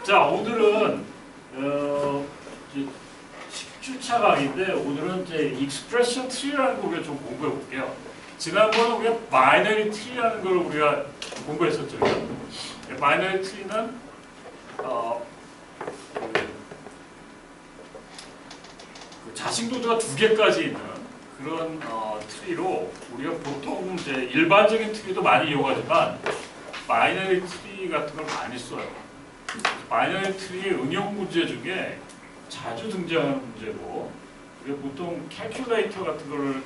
자, 오늘은 10주차 강의인데 오늘은 이제 익스프레션 트리라는 걸 우리가 좀 공부해 볼게요. 지난번에 우리가 바이너리 트리라는 걸 우리가 공부했었죠. 바이너리 트리는 그 자식노드가 2개까지 있는 그런 트리로 우리가 보통 이제 일반적인 트리도 많이 이용하지만 바이너리 트리 같은 걸 많이 써요. 바이너리 트리의 응용 문제 중에 자주 등장하는 문제고, 우리가 보통 캘큘레이터 같은 걸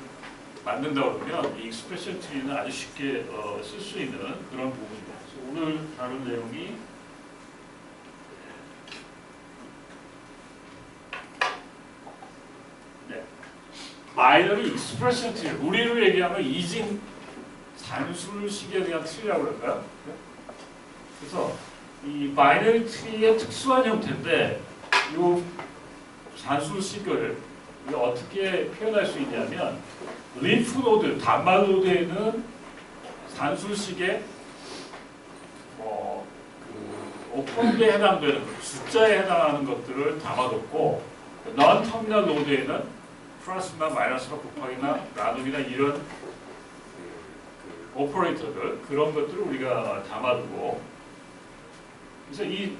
만든다 그러면 이 익스프레션 트리는 아주 쉽게 쓸 수 있는 그런 부분입니다. 그래서 오늘 다룬 내용이 바이너리 익스프레션 트리, 우리로 얘기하면 이진 산술식에 대한 트리라고 그럴까요? 그래서 이 바이너리 트리의 특수한 형태인데 이 산술식을 우리가 어떻게 표현할 수 있냐면 림프 노드, 단말 노드에는 산술식의 오퍼런드에 해당되는 숫자에 해당하는 것들을 담아뒀고, non 터미널 노드에는 플러스나 마이너스나 곱하기나 나누기나 이런 오퍼레이터들, 그런 것들을 우리가 담아두고, 그래서 이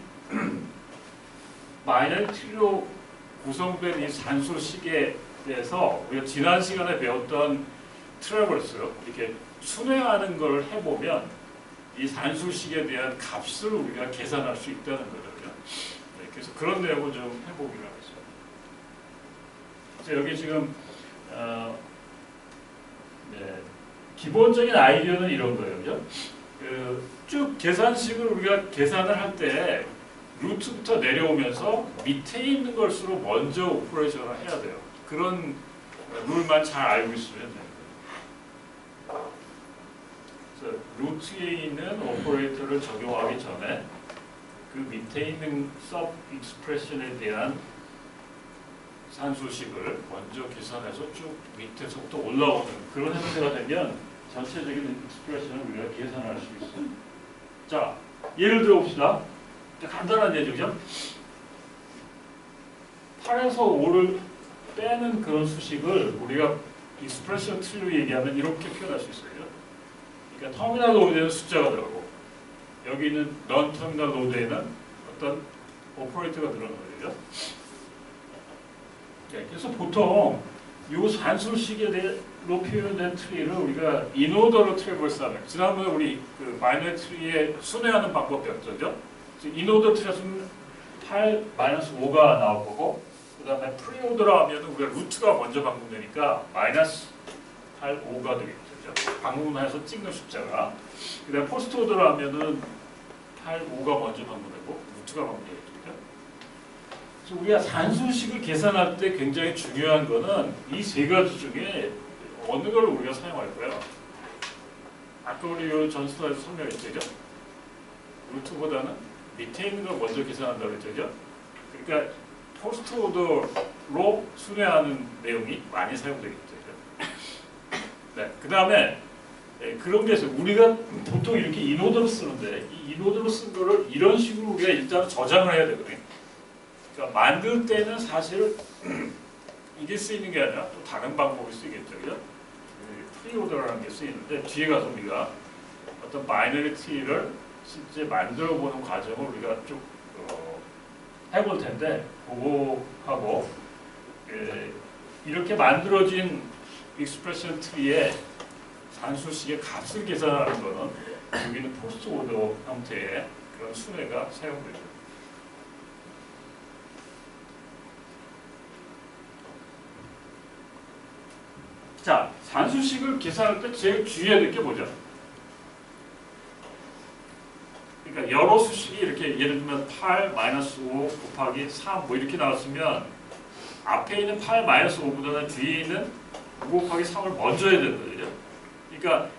바이너리 트리로 구성된 이 산술식에 대해서 우리가 지난 시간에 배웠던 트래버스를 이렇게 순회하는 걸 해보면 이 산술식에 대한 값을 우리가 계산할 수 있다는 거거든요. 네, 그래서 그런 내용을 좀 해보기로 하겠습니다. 그래서 여기 지금 기본적인 아이디어는 이런 거예요, 그죠? 쭉 계산식을 우리가 계산을 할 때 루트부터 내려오면서 밑에 있는 것으로 먼저 오퍼레이션을 해야 돼요. 그런 룰만 잘 알고 있으면 돼요. 그래서 루트에 있는 오퍼레이터를 적용하기 전에 그 밑에 있는 서브 익스프레션에 대한 산술식을 먼저 계산해서 쭉 밑에서부터 올라오는 그런 형태가 되면 전체적인 익스프레션을 우리가 계산할 수 있어요. 자, 예를 들어 봅시다. 간단한 예죠. 8에서 5를 빼는 그런 수식을 우리가 익스프레션 트리로 얘기하면 이렇게 표현할 수 있어요. 그러니까 터미널 노드에는 숫자가 들어가고 여기 있는 넌 터미널 노드에는 어떤 오퍼레이터가 들어가는 거죠. 네, 그래서 보통 이 산술식으로 표현된 트리를 우리가 인오더로 트래버스하면, 지난번에 우리 그 바이너리 트리에 순회하는 방법 배웠죠. 인오더 트리는 8-5가 나올 거고, 그 다음에 프리오더로 하면 우리가 루트가 먼저 방문되니까 -8, 5가 되겠죠. 방문해서 찍는 숫자가. 그 다음에 포스트오더로 하면은 8, 5가 먼저 방문되고 루트가 방문되겠죠. 그래서 우리가 산술식을 계산할 때 굉장히 중요한 거는 이 세 가지 중에 어느 걸 우리가 사용할까요? 아까 우리 전 슬라이드 설명했죠. 루트보다는 밑에 있는 걸 먼저 계산한다고 했죠. 그러니까 포스트 오더로 순회하는 내용이 많이 사용되겠죠. 네, 그 다음에 그런 게 있어요. 우리가 보통 이렇게 인오더로 쓰는데 이 인오더로 쓴 거를 이런 식으로 우리가 일단 저장을 해야 되거든요. 그러니까 만들 때는 사실 이게 쓰이는 게 아니라 또 다른 방법이 쓰이겠죠. 그죠? 프리오더라는 게 쓰이는데 뒤에 가서 우리가 어떤 바이너리 트리를 실제 만들어 보는 과정을 우리가 쭉 해볼 텐데, 그거 하고 이렇게 만들어진 익스프레션 트리의 산술식의 값을 계산하는 거는 여기는 포스트 오더 형태의 그런 순회가 사용되죠. 자, 산술식을 계산할 때 제일 주의해야 될 게 뭐죠? 그러니까 여러 수식이 이렇게 예를 들면 8-5 곱하기 3 뭐 이렇게 나왔으면 앞에 있는 8-5보다는 뒤에 있는 5 곱하기 3을 먼저 해야 되거든요. 그러니까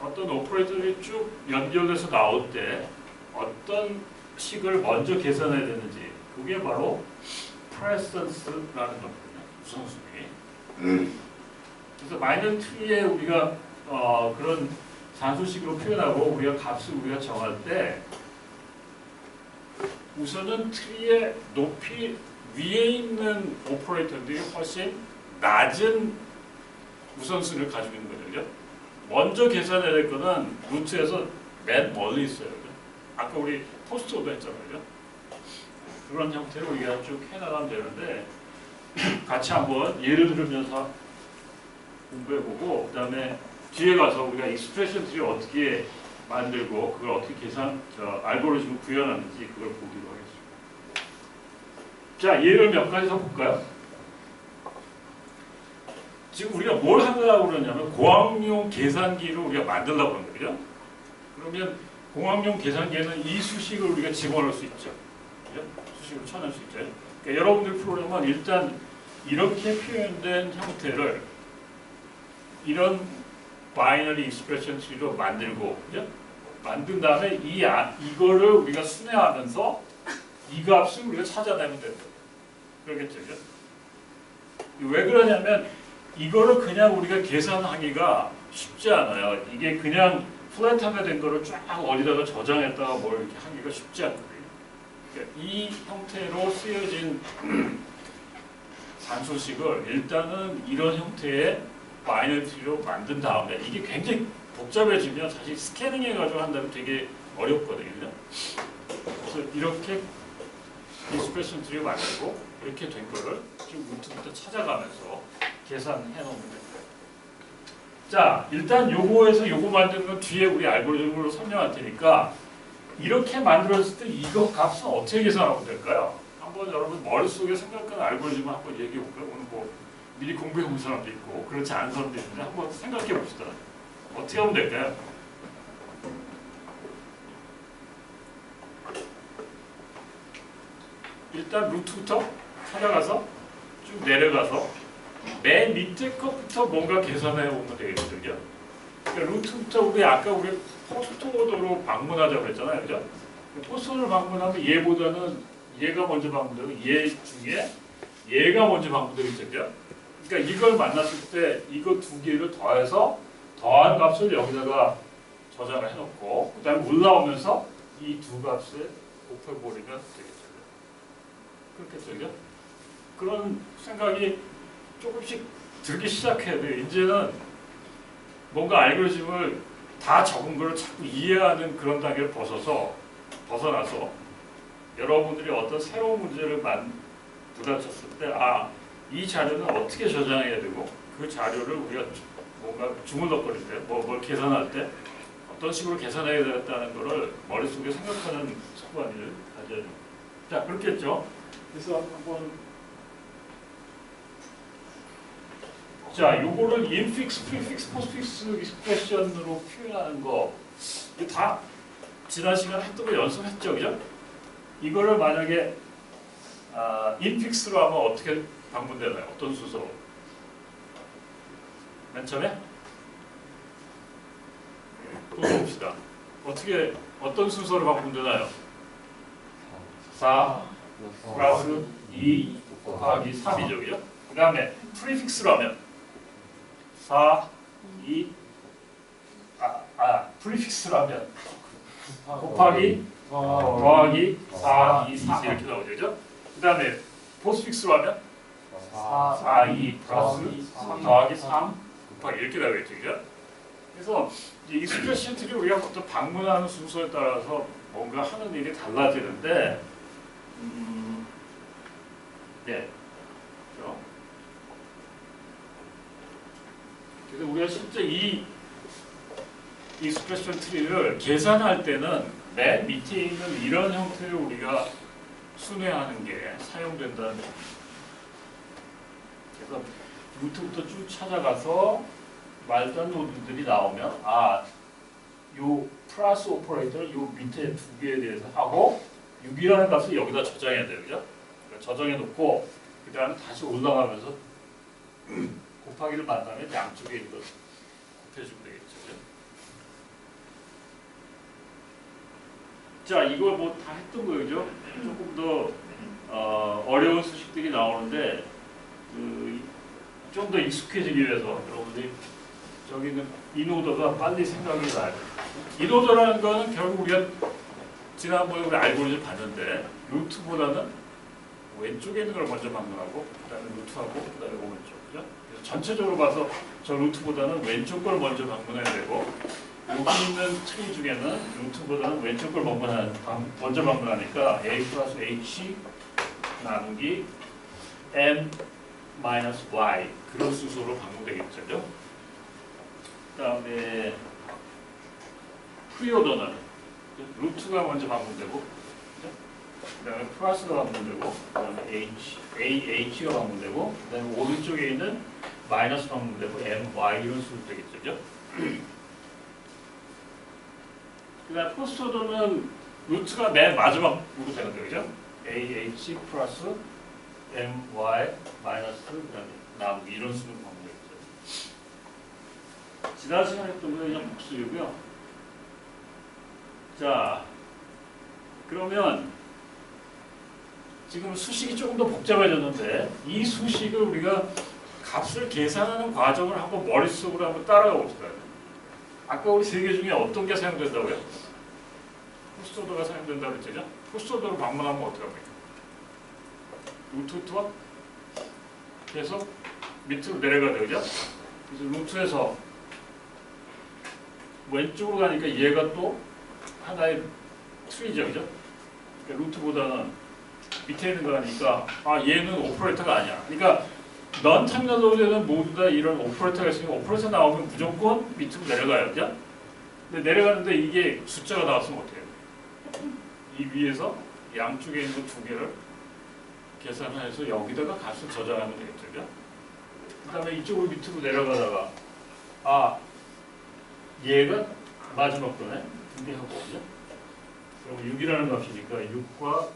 어떤 오퍼레이터들이 쭉 연결돼서 나올 때 어떤 식을 먼저 계산해야 되는지, 그게 바로 프레센스라는 거거든요. 우선순위. 그래서 바이너리 트리에 우리가 그런 산술식으로 표현하고 우리가 값을 우리가 정할 때 우선은 트리의 높이 위에 있는 오퍼레이터들이 훨씬 낮은 우선순위를 가지고 있는 거죠. 먼저 계산해야 될 거는 루트에서 맨 멀리 있어요. 그죠? 아까 우리 포스트 오더 했잖아요. 그런 형태로 우리가 쭉 해나가면 되는데 같이 한번 예를 들으면서 공부해보고 그 다음에 뒤에 가서 우리가 익스프레션 트리 어떻게 만들고 그걸 어떻게 알고리즘을 구현하는지 그걸 보기로 하겠습니다. 자, 예를 몇 가지 더 볼까요? 지금 우리가 뭘 하려고 그러냐면 공학용 계산기를 우리가 만들려고 그러는 거죠. 그러면 공학용 계산기에는 이 수식을 우리가 집어넣을 수 있죠. 그죠? 수식을 쳐낼 수 있죠. 그러니까 여러분들 프로그램은 일단 이렇게 표현된 형태를 이런 바이너리 익스프레션 트리로 만들고, 그죠? 만든 다음에 이거를 우리가 순회하면서 이 값을 우리가 찾아내면 된다. 그러겠죠, 그죠? 왜 그러냐면 이거를 그냥 우리가 계산하기가 쉽지 않아요. 이게 그냥 플랫하게 된 거를 쫙 어디다가 저장했다가 뭘 이렇게 하기가 쉽지 않거든요. 그러니까 이 형태로 쓰여진 산소식을 일단은 이런 형태의 바이너리 트리로 만든 다음에 이게 굉장히 복잡해지면 사실 스캐닝 해가지고 한다면 되게 어렵거든요. 그래서 이렇게 익스프레션 트리를 만들고 이렇게 된 거를 좀 루트부터 찾아가면서 계산해 놓으면 됩니다. 자, 일단 요거에서 요거 만드는 건 뒤에 우리 알고리즘으로 설명할 테니까 이렇게 만들었을 때 이거 값은 어떻게 계산하면 될까요? 한번 여러분 머릿속에 생각하는 알고리즘을 한번 얘기해 볼까요? 오늘 뭐 미리 공부해 본 사람도 있고 그렇지 않은 사람도 있는데 한번 생각해 봅시다. 어떻게 하면 될까요? 일단 루트부터 찾아가서 쭉 내려가서 맨 밑에 것부터 뭔가 계산해 보면 되겠죠. 그러니까 루트부터 우리 포스트 오더로 방문하자고 했잖아요. 그죠? 포스트 오더로 방문하면 얘보다는 얘가 먼저 방문되고 얘 중에 얘가 먼저 방문되겠죠. 그러니까 이걸 만났을 때 이거 두 개를 더해서 더한 값을 여기다가 저장을 해놓고 그 다음에 올라오면서 이 두 값을 곱해버리면 되겠죠. 그렇겠죠. 그런 생각이 조금씩 들기 시작해야 돼요. 이제는 뭔가 알고리즘을 다 적은 걸 자꾸 이해하는 그런 단계를 벗어나서 여러분들이 어떤 새로운 문제를 부닥쳤을 때 이 자료는 어떻게 저장해야 되고 그 자료를 우리가 뭔가 주물럭거릴 때 뭘 계산할 때 어떤 식으로 계산해야 되겠다는 거를 머릿속에 생각하는 습관을 가져야 됩니다. 자, 그렇겠죠? 그래서 한번 요거를 인픽스, 프리픽스, 포스트픽스 익스프레션으로 표현하는 거 이거 다 지난 시간에 했던 거 연습했죠, 그죠? 이거를 만약에 인픽스로 하면 어떻게 방문되나요? 어떤 순서로? 맨 처음에? 또 봅시다. 어떤 순서로 방문되나요? 4 플러스 2 곱하기 3이죠, 그죠? 그 다음에 프리픽스로 하면 4, 2, 프리픽스로 하면 곱하기, 더하기, 4, 2, 3 이렇게 나오죠, 그죠? 그 다음에 포스픽스로 하면 4, 2 플러스 3 더하기 3 곱하기 이렇게 나오겠죠, 그죠? 그래서 이 익스프레션 트리 우리가 보통 방문하는 순서에 따라서 뭔가 하는 일이 달라지는데, 네, 그렇죠? 그래서 우리가 실제 이 익스프레션 트리를 계산할 때는 맨 밑에 있는 이런 형태로 우리가 순회하는 게 사용된다는 겁니다. 그래서 루트부터 쭉 찾아가서 말단 노드들이 나오면 요 플러스 오퍼레이터를 요 밑에 두 개에 대해서 하고 6이라는 값을 여기다 저장해야 돼요. 그죠? 그러니까 저장해 놓고 그 다음에 다시 올라가면서 곱하기를 만나면 양쪽에 있는 걸 곱해주면 되겠죠. 그죠? 자, 이거 뭐 다 했던 거예요. 그죠? 조금 더 어려운 수식들이 나오는데 좀 더 익숙해지기 위해서 여러분들이 저기는 인오더가 빨리 생각이 나요. 인오더라는 거는 결국 우리가 지난번에 우리 알고리즘 봤는데 루트보다는 왼쪽에 있는 걸 먼저 방문하고 그다음에 루트하고 그다음에 오른쪽, 그죠? 그래서 전체적으로 봐서 저 루트보다는 왼쪽 걸 먼저 방문해야 되고 여기 있는 트리 중에는 루트보다는 왼쪽 걸 먼저 방문하니까 a 플러스 h 나누기 n 마이너스 y 그런 수소로 방문되겠죠. 그다음에 프리오더는 루트가 먼저 방문되고, 그다음에 플러스가 방문되고, 그다음에 h가 방문되고, 그다음에 오른쪽에 있는 마이너스 방문되고, my 이런 수로 되겠죠. 그다음에 포스트오더는 루트가 맨 마지막으로 되는 거죠, 그죠? AH 플러스 MY 마이너스 그다음에 나누기 이런 수로 방문되겠죠. 지난 시간에 했던 거 그냥 복습이고요. 자, 그러면 지금 수식이 조금 더 복잡해졌는데 이 수식을 우리가 값을 계산하는 과정을 한번 머릿속으로 한번 따라가 봅시다. 아까 우리 세 개 중에 어떤 게 사용된다고요? 포스트오더가 사용된다고 했죠? 포스트오더로 방문하면 어떻게 합니까? 루트와 계속 밑으로 내려가야 되죠? 그래서 루트에서 왼쪽으로 가니까 얘가 또 하나의 트리죠, 그죠? 그러니까 루트보다는 밑에 있는 거니까 얘는 오퍼레이터가 아니야. 그러니까 넌 터미널 로드에는 모두 다 이런 오퍼레이터가 있으니까 오퍼레이터 나오면 무조건 밑으로 내려가요, 그죠? 근데 내려가는데 이게 숫자가 나왔으면 어떻게 해요? 이 위에서 양쪽에 있는 두 개를 계산해서 여기다가 값을 저장하면 되겠죠, 그죠? 그 다음에 이쪽으로 밑으로 내려가다가 얘가 마지막 거네. 두 개 하고 오죠? 그럼 6이라는 값이니까 6과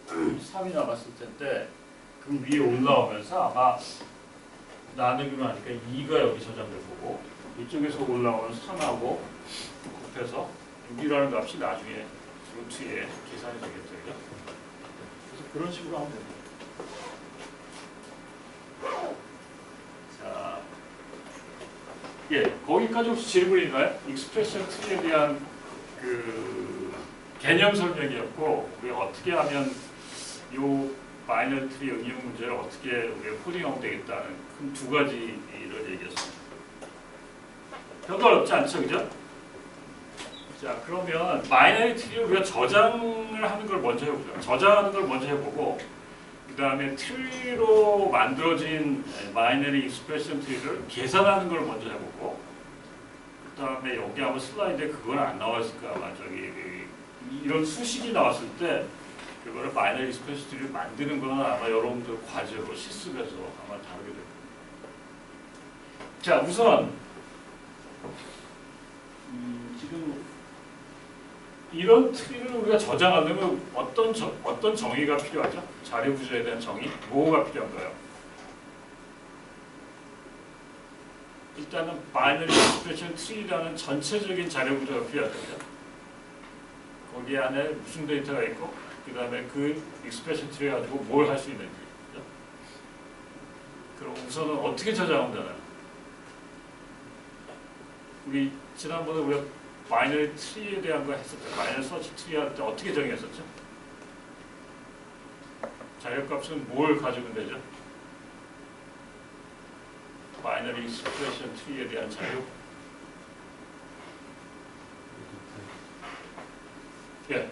3이 남았을 텐데 그 위에 올라오면서 아마 나누기로 하니까 2가 여기 저장될 거고 이쪽에서 올라오는 3하고 곱해서 6이라는 값이 나중에 루트에 계산이 되겠죠, 그죠? 그래서 그런 식으로 하면 됩니다. 자, 거기까지 혹시 질문 있나요? 익스프레션 트리에 대한 그 개념 설명이었고 우리가 어떻게 하면 요 바이너리 트리 응용 문제를 어떻게 우리가 코딩하면 되겠다는 큰 두 가지를 얘기했습니다. 별거 어렵지 않죠, 그죠? 자, 그러면 바이너리 트리를 우리가 저장을 하는 걸 먼저 해보죠. 저장하는 걸 먼저 해보고 그 다음에 트리로 만들어진 바이너리 익스프레션 트리를 계산하는 걸 먼저 해보고 그 다음에 여기 아마 슬라이드에 그건 안 나왔을까 아마 저기 이런 수식이 나왔을 때 그거를 바이너리 익스프레션 트리를 만드는 건 아마 여러분들 과제로 실습에서 아마 다루게 될 겁니다. 자, 우선 지금 이런 트리를 우리가 저장하려면 어떤 정의가 필요하죠? 자료 구조에 대한 정의? 뭐가 필요한가요? 일단은 바이너리 익스프레션 트리라는 전체적인 자료 구조가 필요하죠. 거기 안에 무슨 데이터가 있고 그 다음에 그 익스프레션 트리 가지고 뭘 할 수 있는지. 그렇죠? 그럼 우선은 어떻게 저장하면 되나요? 우리 지난번에 우리가 바이너리 트리에 대한 거 했었죠. 바이너리 서치 트리 할 때 어떻게 정의했었죠? 자료값은 뭘 가지면 되죠? 바이너리 익스프레션 트리에 대한 자료.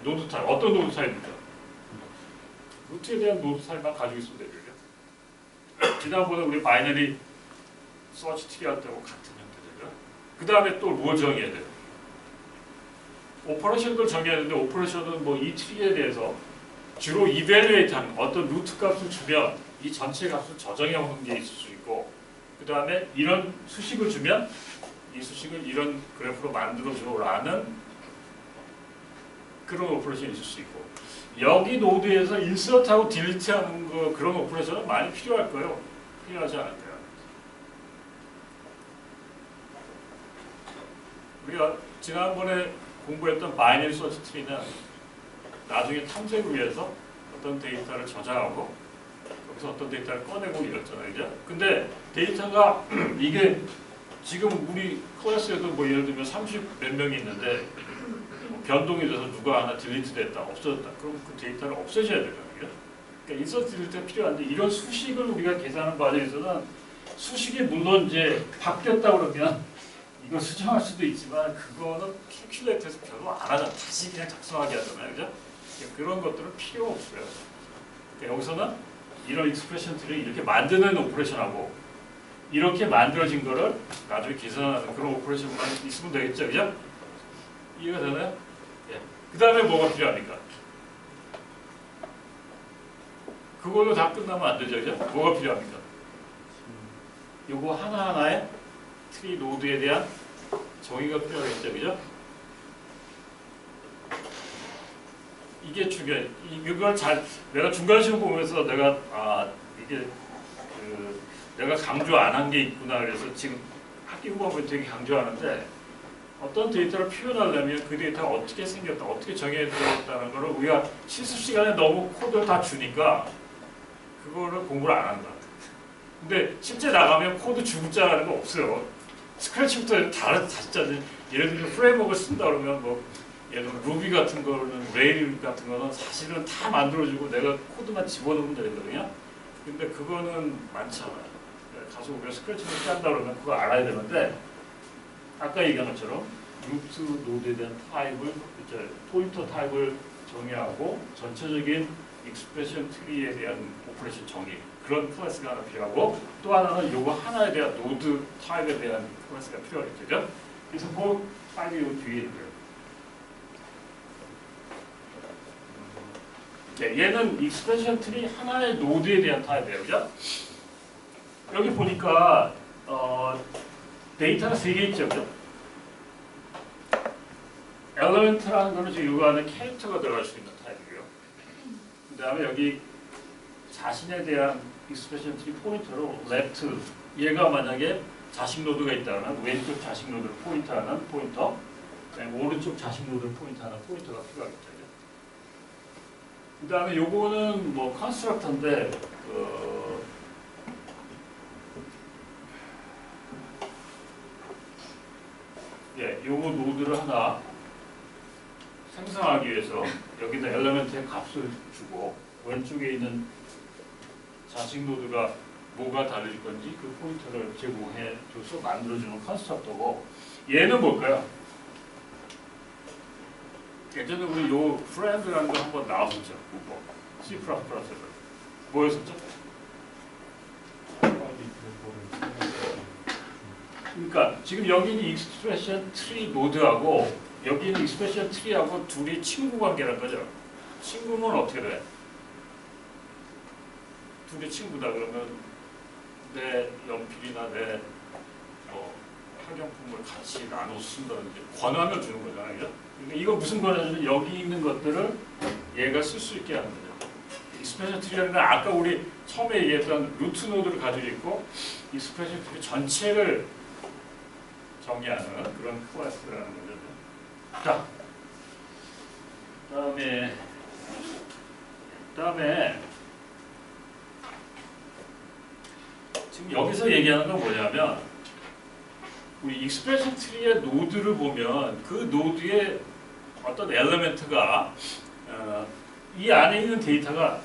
노드 타입. 어떤 노드 타입입니까? 루트에 대한 노드 타입만 가지고 있으면 되죠. 지난번에 우리 바이너리 서치 트리 할 때하고 같은 형태죠. 그 다음에 또 뭘 정의해야 돼요? 오퍼레이션을 정해야 되는데 오퍼레이션은 뭐 이 트리에 대해서 주로 이베리에이트 하는 어떤 루트 값을 주면 이 전체 값을 저장해 오는 게 있을 수 있고 그 다음에 이런 수식을 주면 이 수식을 이런 그래프로 만들어줘라는 그런 오퍼레이션이 있을 수 있고 여기 노드에서 인서트하고 딜리트하는 거 그런 오퍼레이션은 많이 필요할 거예요. 필요하지 않을까요? 우리가 지난번에 공부했던 바이너리 서치 트리는 나중에 탐색을 위해서 어떤 데이터를 저장하고 거기서 어떤 데이터를 꺼내고 이랬잖아요, 그죠? 근데 데이터가 이게 지금 우리 클래스에도 뭐 예를 들면 30 몇 명이 있는데 변동이 돼서 누가 하나 딜리트 됐다, 없어졌다. 그럼 그 데이터를 없애셔야 되잖아요. 그러니까 인서트 딜리트가 필요한데 이런 수식을 우리가 계산하는 과정에서는 수식이 물론 이제 바뀌었다 그러면 이거 수정할 수도 있지만 그거는 캘큘레이터에서 별로 안 하잖아. 다시 그냥 작성하게 하잖아요. 그죠? 그러니까 그런 것들은 필요 없어요. 그러니까 여기서는 이런 익스프레션 트리를 이렇게 만드는 오퍼레이션하고 이렇게 만들어진 거를 나중에 계산하는 그런 오퍼레이션만 있으면 되겠죠. 그죠? 이해가 되나요? 예. 그 다음에 뭐가 필요합니까? 그걸로 다 끝나면 안 되죠. 그죠? 뭐가 필요합니까? 요거 하나하나의 트리 노드에 대한 정의가 필요하겠죠. 그죠? 이게 중요해. 이걸 내가 중간 시험 보면서 내가 이게 내가 강조 안 한 게 있구나. 그래서 지금 학기 후반부에 되게 강조하는데 어떤 데이터를 표현하려면 그 데이터가 어떻게 생겼다, 어떻게 정해졌다는 거를 우리가 실습 시간에 너무 코드를 다 주니까 그거를 공부를 안 한다. 근데 실제 나가면 코드 주문자라는 거 없어요. 스크래치부터 다시 짜지. 예를 들면 프레임워크를 쓴다 그러면 뭐 예를 들면 루비 같은 거는 레일 같은 거는 사실은 다 만들어주고 내가 코드만 집어넣으면 되거든요. 근데 그거는 많지 않아요. 가서 우리가 스크래치부터 짠다 그러면 그거 알아야 되는데 아까 얘기한 것처럼 루트 노드에 대한 타입을 포인터 타입을 정의하고 전체적인 익스프레션 트리에 대한 오퍼레이션 정의 그런 클래스가 하나 필요하고 또 하나는 요거 하나에 대한 노드 타입에 대한 클래스가 필요하겠죠. 그래서 그 타입이 요 뒤에 있고요. 얘는 익스프레션 트리 하나의 노드에 대한 타입이에요. 그죠? 여기 보니까 데이터가 3개 있죠. 그죠? 엘리멘트라는 거는 지금 이거 안에 캐릭터가 들어갈 수 있는 타입이고요. 그 다음에 여기 자신에 대한 익스프레션 트리 포인터로 left 얘가 만약에 자식 노드가 있다면 왼쪽 자식 노드를 포인트하는 포인터 오른쪽 자식 노드를 포인트하는 포인터가 필요하겠죠. 그 다음에 요거는 뭐 컨스트럭터인데 요거 노드를 하나 생성하기 위해서 여기다 엘리멘트의 값을 주고 왼쪽에 있는 자식 노드가 뭐가 다를 건지 그 포인터를 제공해 줘서 만들어주는 컨스트럭터고 얘는 뭘까요? 예전에 우리 요 프렌드라는 거 한번 나왔었죠. C++에서 뭐였었죠? 그러니까 지금 여기는 익스프레션 트리 노드하고 여기는 익스프레션 트리하고 둘이 친구 관계라는 거죠. 친구는 어떻게 돼? 둘이 친구다 그러면 내 연필이나 내 학용품을 같이 나눠 쓴다든지 권한을 주는 거잖아요. 그죠? 그러니까 이거 무슨 권한이냐면 여기 있는 것들을 얘가 쓸 수 있게 하는 거죠. 익스프레션 트리라는 건 아까 우리 처음에 얘기했던 루트 노드를 가지고 있고 익스프레션 트리 전체를 정의하는 그런 클래스라는 거죠. 자, 다음에 지금 여기서 얘기하는 건 뭐냐면 우리 익스프레션 트리의 노드를 보면 그 노드의 어떤 엘리멘트가 이 안에 있는 데이터가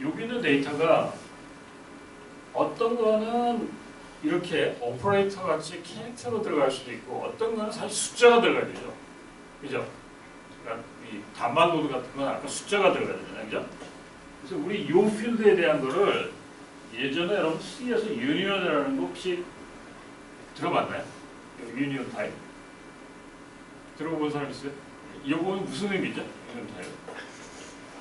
여기 있는 데이터가 어떤 거는 이렇게 오퍼레이터 같이 캐릭터로 들어갈 수도 있고 어떤 거는 사실 숫자가 들어가야 되죠. 그죠? 그러니까 이 단말 노드 같은 건 아까 숫자가 들어가야 되잖아요. 그죠? 그래서 우리 요 필드에 대한 거를 예전에 여러분 C에서 유니언이라는 거 혹시 들어봤나요? 유니언 타입? 들어본 사람 있어요? 이거는 무슨 의미죠? 유니언 타입.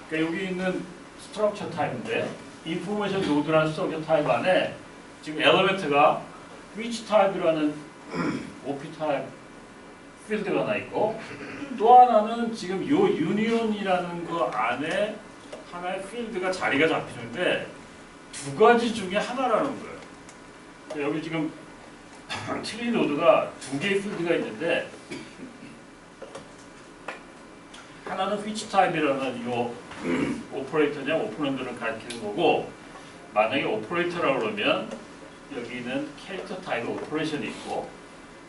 그러니까 여기 있는 스트럭처 타입인데 인포메이션 노드라는 스트럭처 타입 안에 지금 엘리멘트가 which 타입이라는 OP 타입 필드가 하나 있고 또 하나는 지금 요 유니언이라는 거 안에 하나의 필드가 자리가 잡히는데 두 가지 중에 하나라는 거예요. 여기 지금 트리 노드가 두 개의 필드가 있는데 하나는 which 타입이라는 요 오퍼레이터냐 오퍼런드를 가리키는 거고 만약에 오퍼레이터라고 그러면 여기는 캐릭터 타입의 오퍼레이션이 있고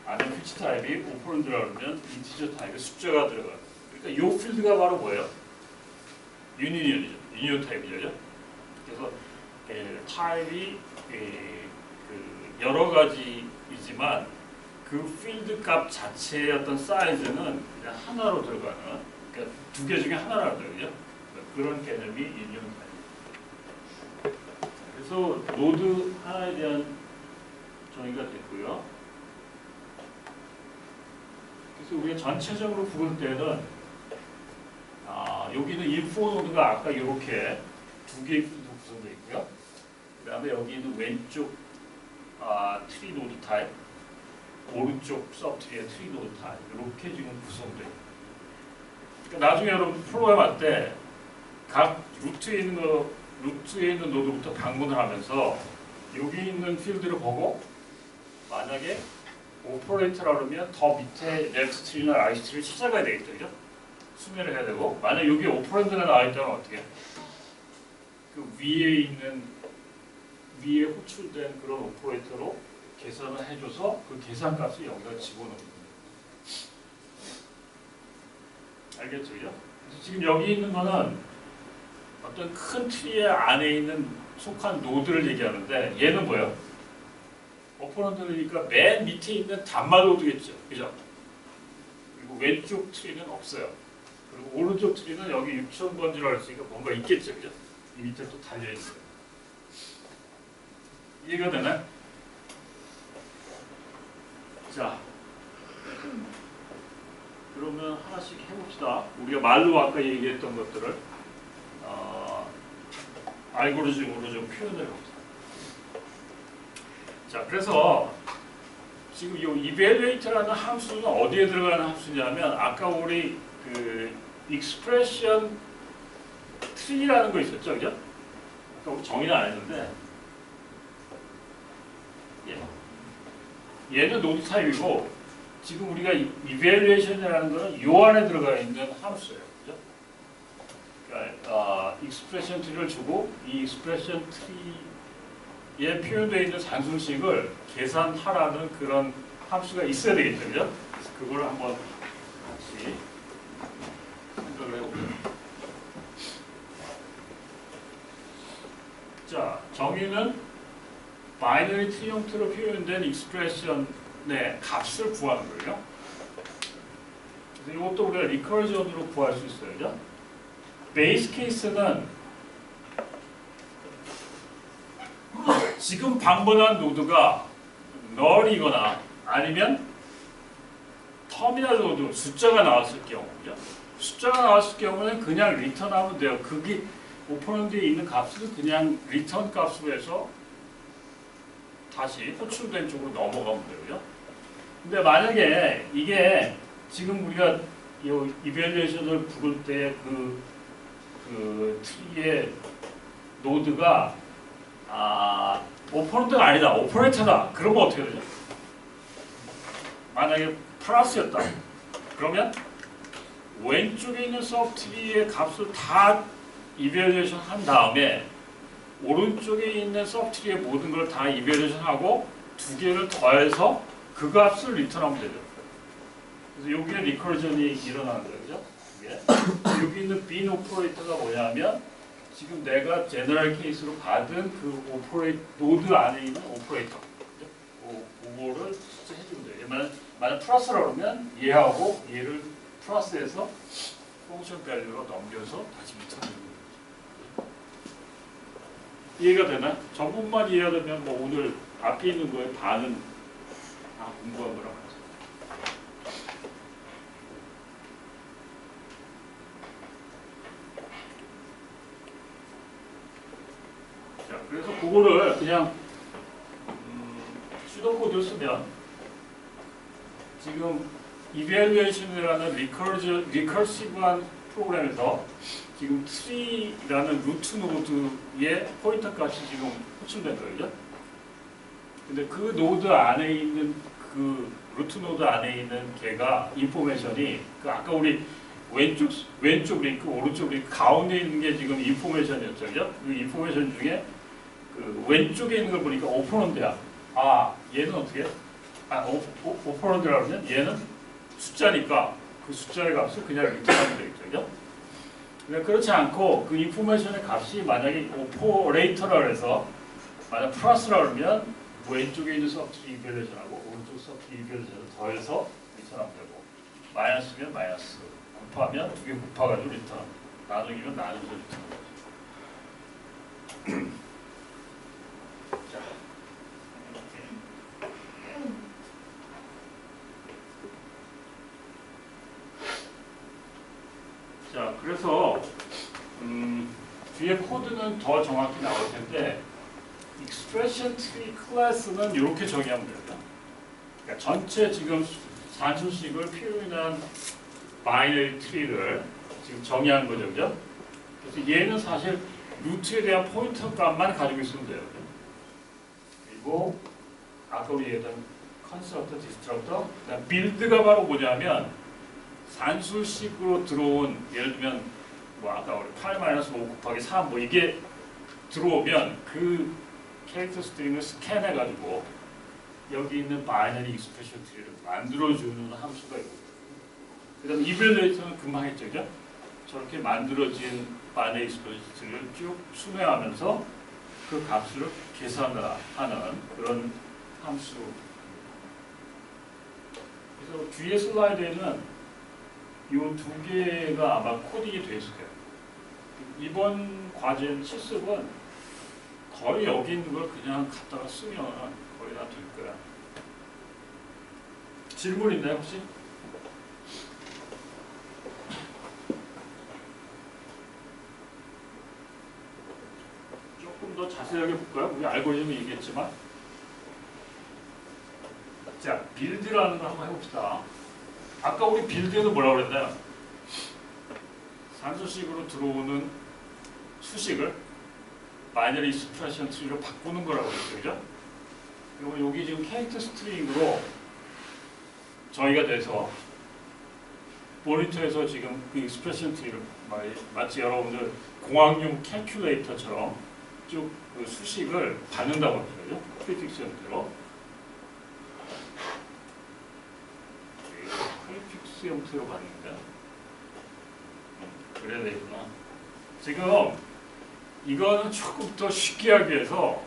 안에 퓨치 타입이 오퍼런드라고 그러면 인티저 타입의 숫자가 들어가요. 그러니까 이 필드가 바로 뭐예요? 유니언이죠. 유니언 타입이죠. 그래서 타입이 그 여러 가지이지만 그 필드 값 자체의 어떤 사이즈는 그냥 하나로 들어가는, 그러니까 두 개 중에 하나라고 그러죠. 그런 개념이 유니언 타입. 그래서 노드 하나에 대한 정의가 됐고요. 그래서 우리가 전체적으로 부를 때는 여기는 인포 노드가 아까 이렇게 두 개의 필드로 구성되어 있고요. 그 다음에 여기는 왼쪽 트리 노드 타입, 오른쪽 서브트리의 트리 노드 타입 이렇게 지금 구성돼요. 그러니까 나중에 여러분 프로그램 할 때 각 루트에 있는 노드부터 방문을 하면서 여기 있는 필드를 보고 만약에 오퍼레이터라 그러면 더 밑에 레프트 트리나 라이트 트리를 찾아가야 되겠죠, 그죠? 수매를 해야 되고, 만약 여기 오퍼랜드가 나와 있다면 어떻게 해? 그 위에 호출된 그런 오퍼레이터로 계산을 해줘서 그 계산값을 여기다 집어넣는 거예요. 알겠죠, 그죠? 그래서 지금 여기 있는 거는 어떤 큰 트리 안에 있는 속한 노드를 얘기하는데 얘는 뭐예요? 오퍼런드니까 맨 밑에 있는 단마 노드겠죠, 그죠? 그리고 왼쪽 트리는 없어요. 그리고 오른쪽 트리는 여기 6000번지로 했으니까 뭔가 있겠죠, 그죠? 이 밑에 또 달려 있어요. 이해가 되나요? 자, 그러면 하나씩 해봅시다. 우리가 말로 아까 얘기했던 것들을 알고리즘으로 좀 표현을 해봅시다. 자, 그래서 지금 이 evaluate라는 함수는 어디에 들어가는 함수냐면 아까 우리 그 expression tree라는 거 있었죠, 그죠? 아까 우리 정의는 안 했는데 얘는 노드 타입이고 지금 우리가 evaluation이라는 거는 요 안에 들어가 있는 함수예요, 그죠? 그러니까 expression tree를 주고 이 expression tree에 표현되어 있는 산술식을 계산하라는 그런 함수가 있어야 되겠죠, 그죠? 그래서 그걸 한번 같이 생각을 해보죠. 자, 정의는 바이너리 트리 형태로 표현된 익스프레션의 값을 구하는 거예요. 그래서 이것도 우리가 리커전으로 구할 수 있어요, 그죠? 베이스 케이스는 지금 방문한 노드가 null이거나 아니면 터미널 노드 숫자가 나왔을 경우죠. 숫자가 나왔을 경우는 그냥 리턴하면 돼요. 그게 오퍼런드에 있는 값을 그냥 리턴 값으로 해서 다시 호출된 쪽으로 넘어가면 돼요. 근데 만약에 이게 지금 우리가 이 이밸리에이션을 부를 때 그 트리의 노드가 오퍼런드가 아니다, 오퍼레이터다. 그러면 어떻게 되죠? 만약에 플러스였다. 그러면 왼쪽에 있는 서브트리의 값을 다 이밸리에이션 한 다음에 오른쪽에 있는 서브트리의 모든 걸 다 이밸리에이션 하고 두 개를 더해서 그 값을 리턴하면 되죠. 그래서 여기에 리커전이 일어나는 거죠. 여기 있는 빈 오퍼레이터가 뭐냐면 지금 내가 제너럴 케이스로 받은 그 노드 안에 있는 오퍼레이터 그거를 진짜 해주면 돼요. 만약 플러스라고 그러면 얘하고 얘를 플러스해서 펑션 밸류로 넘겨서 다시 리턴하는 거예요. 이해가 되나? 전부만 이해가 되면 뭐 오늘 앞에 있는 거에 반은 다 공부한 거랑 같아요. 자, 그래서 그거를 그냥 수도코드를 쓰면 지금 evaluation이라는 리커시브한 프로그램에서 지금 tree라는 루트 노드의 포인터 값이 지금 호출된 거죠. 근데 그 노드 안에 있는 그 루트 노드 안에 있는 걔가 인포메이션이 그 아까 우리 왼쪽 링크, 오른쪽 링크 가운데 있는 게 지금 인포메이션이었죠, 그죠? 그 인포메이션 중에 그 왼쪽에 있는 걸 보니까 오퍼런드야. 얘는 어떻게? 오퍼런드라고 하면 얘는 숫자니까 그 숫자의 값을 그냥 이렇게 하면 되겠죠. 그죠? 근데 그렇지 않고 그 인포메이션의 값이 만약에 오퍼레이터라 해서 만약 플러스라 그러면 왼쪽에 있는 서브트리 이밸레이션하고 오른쪽 서브트리 이밸레이션을 더해서 리턴하면 되고 마이너스면 마이너스 곱하면 두 개 곱해가지고 리턴 나누기면 나누어서 리턴. 자, 자, 그래서 뒤에 코드는 더 정확히 나올 텐데 expression tree 클래스는 이렇게 정의하면 됩니다. 그러니까 전체 지금 산수식을 표현한 바이너리 트리를 지금 정의한 거죠, 그죠? 그래서 얘는 사실 루트에 대한 포인터 값만 가지고 있으면 돼요. 그리고 아까 우리 얘기했던 컨스트럭터, 디스트럭터, 빌드가 바로 뭐냐면 산술식으로 들어온 예를 들면 뭐 아까 우리 8-5 곱하기 3 뭐 이게 들어오면 그 캐릭터 스트링을 스캔해가지고 여기 있는 바이너리 익스프레션 트리를 만들어주는 함수가 있고 그 다음에 이밸루에이터는 금방 했죠, 그죠? 저렇게 만들어진 바이너리 익스프레션 트리를 쭉 순회하면서 그 값을 계산하는 그런 함수. 그래서 뒤에 슬라이드에는 이 두 개가 아마 코딩이 돼 있을 거예요. 이번 과제 실습은 거의 여기 있는 걸 그냥 갖다가 쓰면 거의 다 될 거야. 질문 있나요, 혹시? 조금 더 자세하게 볼까요? 우리 알고리즘은 얘기했지만. 자, 빌드라는 걸 한번 해봅시다. 아까 우리 빌드에는 뭐라고 그랬나요? 산수식으로 들어오는 수식을 바이너리 익스프레션 트리로 바꾸는 거라고 그랬죠, 그죠? 그리고 여기 지금 캐릭터 스트링으로 정의가 돼서 모니터에서 지금 그 익스프레션 트리를 마치 여러분들 공학용 캘큘레이터처럼 쭉 그 수식을 받는다고 합니다, 그죠? 프리픽스 형태로. 프리픽스 형태로 받는다. 그래야 되구나. 지금 이거는 조금 더 쉽게 하기 위해서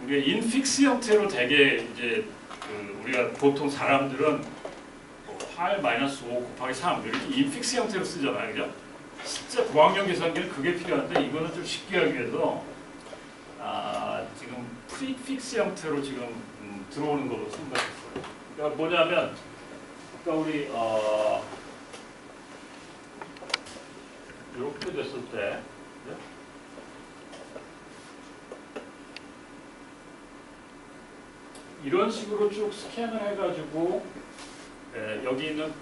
우리가 인픽스 형태로 되게 이제 그 우리가 보통 사람들은 8-5 곱하기 3 이렇게 인픽스 형태로 쓰잖아요, 그죠? 진짜 고학년 계산기는 그게 필요한데 이거는 좀 쉽게 하기 위해서 지금 프리픽스 형태로 지금 들어오는 걸로 생각했어요. 그러니까 뭐냐면 아까 우리 이렇게 됐을 때 이런 식으로 쭉 스캔을 해가지고 여기 있는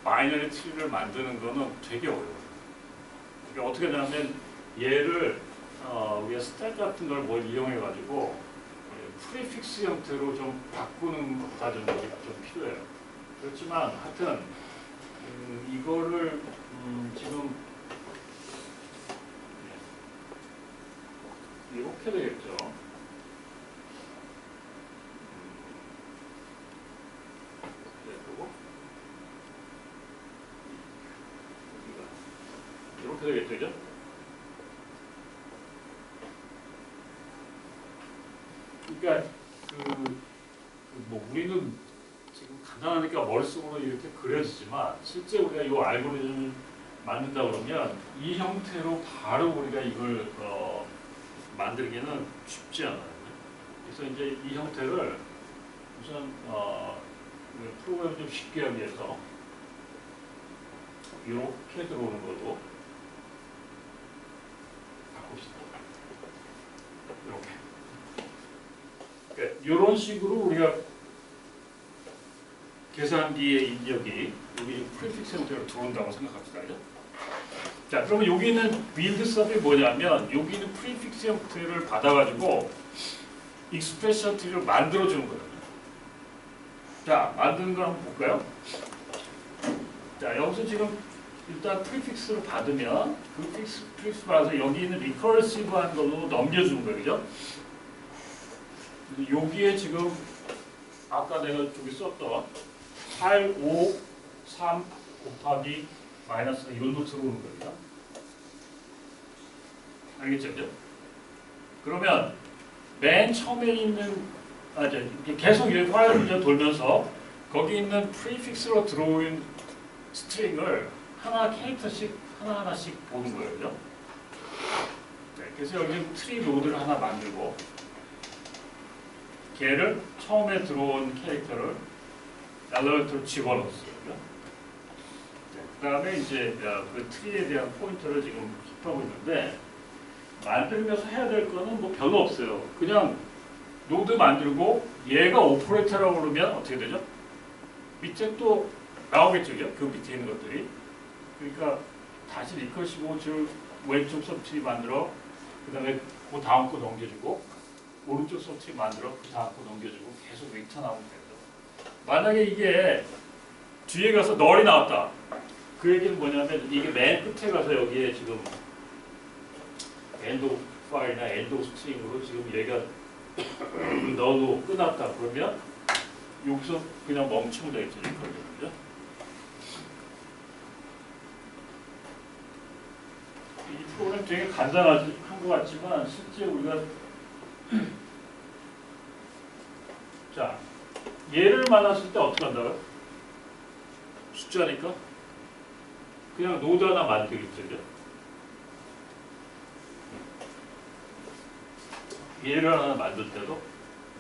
바이너리 트리를 만드는 거는 되게 어려워요. 그러니까 어떻게 하냐면 얘를 우리가 스택 같은 걸 뭘 이용해가지고 프리픽스 형태로 좀 바꾸는 과정이 좀 필요해요. 그렇지만 하여튼 이거를 지금 이렇게 되겠죠. 이렇게 되겠죠, 그죠? 그러니까 뭐 우리는 지금 간단하니까 머릿속으로 이렇게 그려지지만 실제 우리가 이 알고리즘을 만든다 그러면 이 형태로 바로 우리가 이걸 만들기는 쉽지 않아요. 그래서 이제 이 형태를 우선 프로그램 좀 쉽게 하기 위해서 이렇게 들어오는 걸로 바꿉시다. 이렇게. 그러니까 이런 식으로 우리가 계산기의 입력이 여기 프리픽스 형태로 들어온다고 생각합시다. 그죠? 자, 그러면 여기 있는 빌드 서브이 뭐냐면 여기 있는 프리픽스 형태를 받아가지고 익스프레션 트리를 만들어주는 거예요. 자, 만드는 걸 한번 볼까요? 자, 여기서 지금 일단 프리픽스를 받으면 그 프리픽스 받아서 여기 있는 리커시브한 걸로 넘겨주는 거예요. 그죠? 여기에 지금 아까 내가 저기 썼던 8, 5, 3 곱하기 마이너스 이걸로 들어오는 겁니다. 알겠죠? 그죠? 그러면 맨 처음에 있는 이제 계속 이렇게 화살표 돌면서 거기 있는 프리픽스로 들어온 스트링을 하나 캐릭터씩 하나하나씩 보는 거예요. 그죠? 네, 그래서 여기 트리 노드를 하나 만들고 걔를 처음에 들어온 캐릭터를 엘리베이터로 집어넣었어요. 네, 그 다음에 이제 그 트리에 대한 포인터를 지금 킵하고 있는데 만들면서 해야 될 거는 뭐 별로 없어요. 그냥 노드 만들고 얘가 오퍼레이터라고 그러면 어떻게 되죠? 밑에 또 나오겠죠. 그 밑에 있는 것들이. 그러니까 다시 리커시브 호출 왼쪽 서브트리 만들어 그 다음에 그 다음 거 넘겨주고 오른쪽 서브트리 만들어 그 다음 거 넘겨주고 계속 리턴 하면 돼요. 만약에 이게 뒤에 가서 널이 나왔다. 그 얘기는 뭐냐면 이게 맨 끝에 가서 여기에 지금 엔드 파일이나 엔드 스트링으로 지금 얘가 널로 끝났다. 그러면 여기서 그냥 멈추면 되겠죠. 그죠? 이 프로그램 되게 간단한 것 같지만 실제 우리가 자 얘를 만났을 때 어떻게 한다고요? 숫자니까 그냥 노드 하나 만들겠죠. 얘를 하나 만들 때도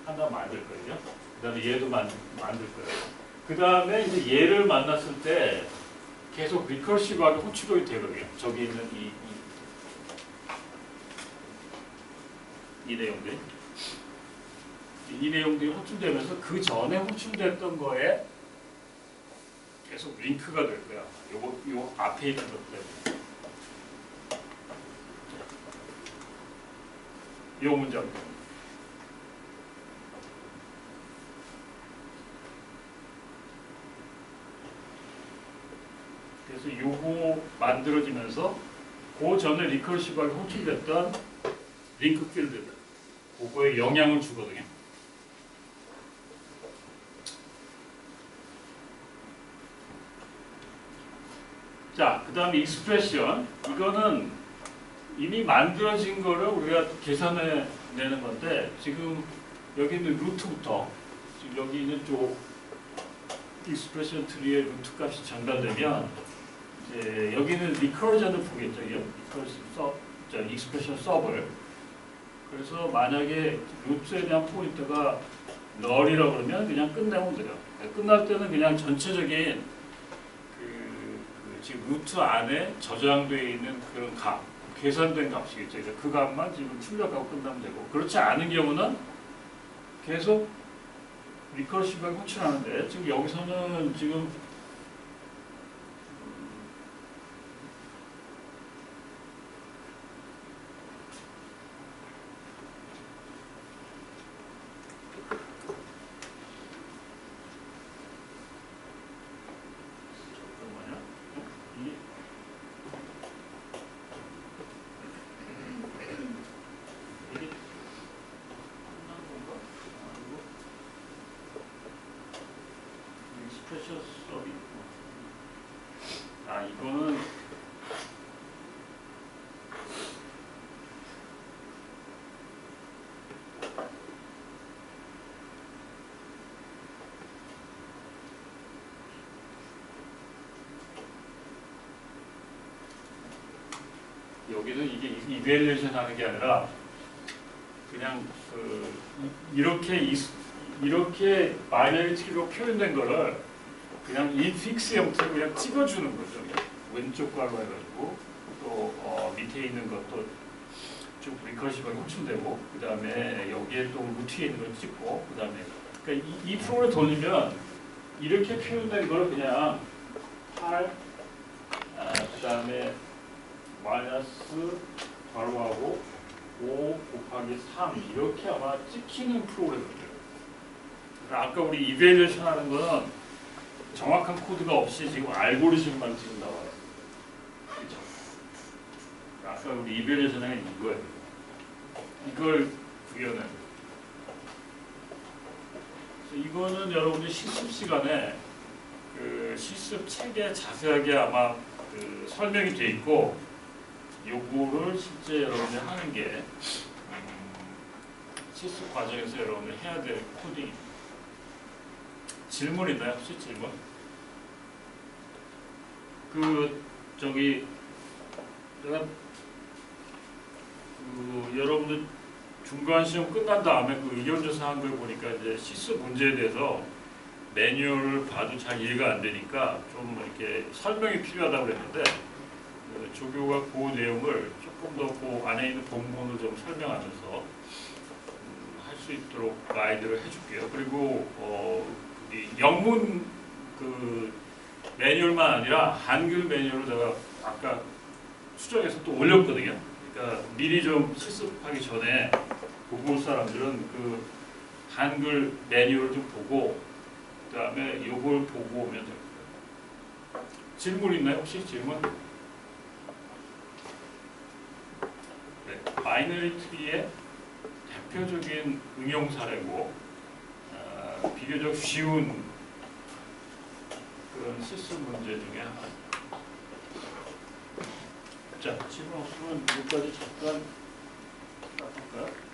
하나 만들 거예요. 그 다음에 얘도 만들 거예요. 그 다음에 이제 얘를 만났을 때 계속 리커시브하게 호출이 되거든요. 저기 있는 이 내용들. 이 내용들이 호출되면서 그 전에 호출됐던 거에 계속 링크가 될 거야. 요 앞에 있는 것 때문에. 요 문제입니다. 그래서 요거 만들어지면서 그 전에 리커시브하게 호출됐던 링크 필드들 그거에 영향을 주거든요. 자, 그 다음에 익스프레션. 이거는 이미 만들어진 거를 우리가 계산해 내는 건데 지금 여기 있는 루트부터 지금 여기 있는 쪽 익스프레션 트리의 루트 값이 전달되면 이제 여기는 리커전을 보겠죠. 리커전 익스프레션 서브를. 그래서 만약에 루트에 대한 포인트가 널이라고 그러면 그냥 끝내면 돼요. 끝날 때는 그냥 전체적인 지금 루트 안에 저장되어 있는 그런 값, 계산된 값이겠죠. 그 값만 지금 출력하고 끝나면 되고, 그렇지 않은 경우는 계속 리커시브하게 호출하는데 지금 여기서는 지금 이거는 여기는 이게 이밸리에이션 하는 게 아니라 그냥 이렇게 바이너리 트리로 표현된 거를 그냥 인픽스 형태로 그냥 찍어주는 거죠. 왼쪽 가로 해가지고 또 밑에 있는 것도 쭉 리커시브하게 호출되고 그 다음에 여기에 또 루트에 있는 걸 찍고 그 다음에 그러니까 이 프로그램을 돌리면 이렇게 표현된 걸 그냥 8 그 다음에 마이너스 괄호하고 5 곱하기 3 이렇게 아마 찍히는 프로그램이에요. 아까 우리 이밸리에이션 하는 거는 정확한 코드가 없이 지금 알고리즘만 지금 나와요. 그렇죠? 아까 우리 이밸리에이션 하는 게 이거예요. 이걸 구현해. 이거는 여러분들 실습 시간에 그 실습 책에 자세하게 아마 그 설명이 돼 있고 요거를 실제 여러분들이 하는 게 실습 과정에서 여러분들 해야 될 코딩. 질문 있나요? 혹시 질문? 내가 여러분들 중간 시험 끝난 다음에 그 의견조사 한 걸 보니까 이제 실습 문제에 대해서 매뉴얼을 봐도 잘 이해가 안 되니까 좀 이렇게 설명이 필요하다고 그랬는데 조교가 그 내용을 조금 더 그 안에 있는 본문을 좀 설명하면서 할 수 있도록 가이드를 해줄게요. 그리고 이 영문 그 매뉴얼만 아니라 한글 매뉴얼을 제가 아까 수정해서 또 올렸거든요. 그러니까 미리 좀 실습하기 전에 보고 올 사람들은 그 한글 매뉴얼을 좀 보고 그 다음에 요걸 보고 오면 됩니다. 질문 있나요? 혹시 질문? 네, 바이너리 트리의 대표적인 응용 사례고 비교적 쉬운 그런 실습 문제 중에 하나. 자, 질문 없으면 여기까지 잠깐 할까요?